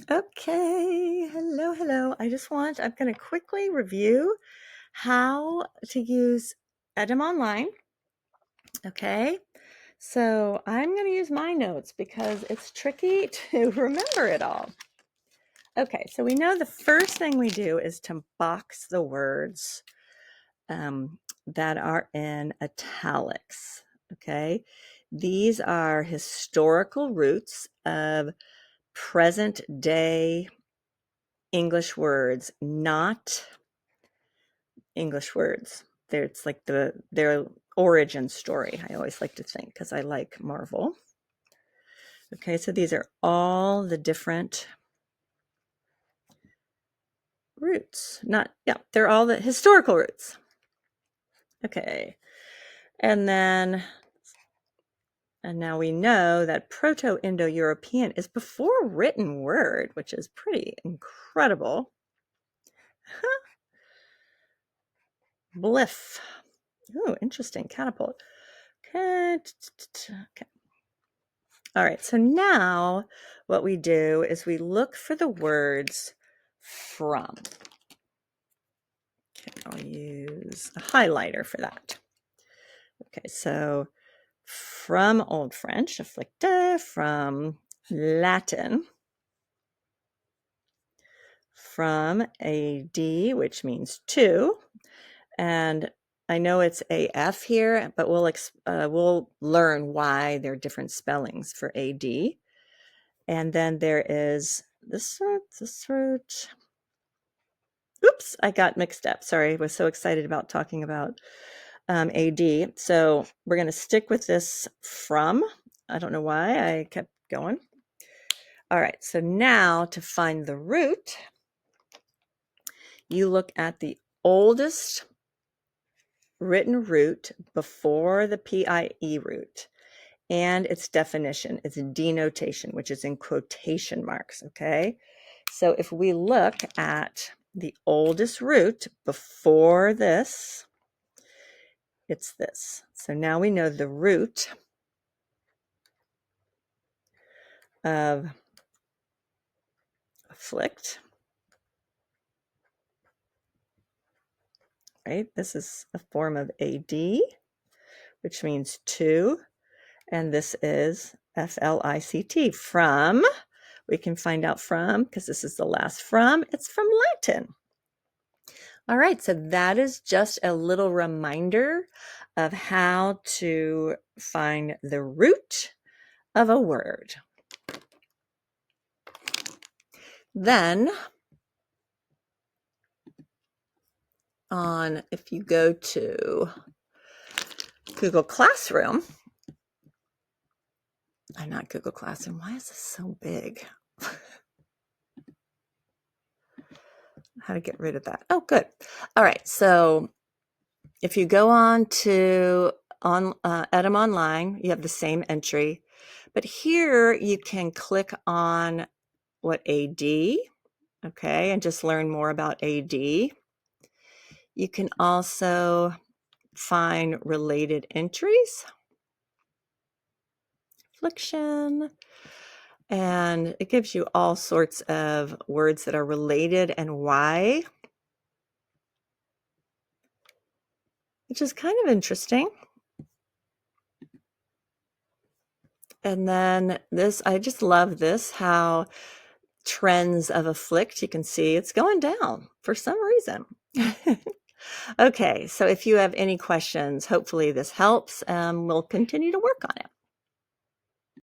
Okay, hello. I'm going to quickly review how to use Etymonline. Okay, so I'm going to use my notes because it's tricky to remember it all. Okay, so we know the first thing we do is to box the words that are in italics. Okay, these are historical roots of present day English words, not English words. It's like their origin story, I always like to think, because I like Marvel. Okay, so these are all the different roots. They're all the historical roots. Okay, and now we know that Proto-Indo-European is before written word, which is pretty incredible. Bliff. Oh, interesting. Catapult. Okay. All right, so now what we do is we look for the words from. Okay, I'll use a highlighter for that. Okay, so from Old French, afflicta, from Latin, from AD, which means two, and I know it's AF here, but we'll learn why there are different spellings for AD. And then there is this root. Oops, I got mixed up. Sorry, I was so excited about talking about AD. So we're going to stick with this from. I don't know why I kept going. All right, so now to find the root, you look at the oldest written root before the PIE root and its definition, its denotation, which is in quotation marks, okay? So if we look at the oldest root before this, it's this. So now we know the root of afflict, right? This is a form of AD, which means two, and this is FLICT, from. We can find out from, because this is the last from, it's from Latin. All right, so that is just a little reminder of how to find the root of a word. Then, if you go to Google Classroom, not Google Classroom, why is this so big? How to get rid of that? Oh, good. All right, so if you go on to Etymonline, you have the same entry, but here you can click on what AD, okay, and just learn more about AD. You can also find related entries, affliction, and it gives you all sorts of words that are related and why, which is kind of interesting. And then this, I just love this, how trends of afflict, you can see it's going down for some reason. Okay, so if you have any questions, hopefully this helps. We'll continue to work on it.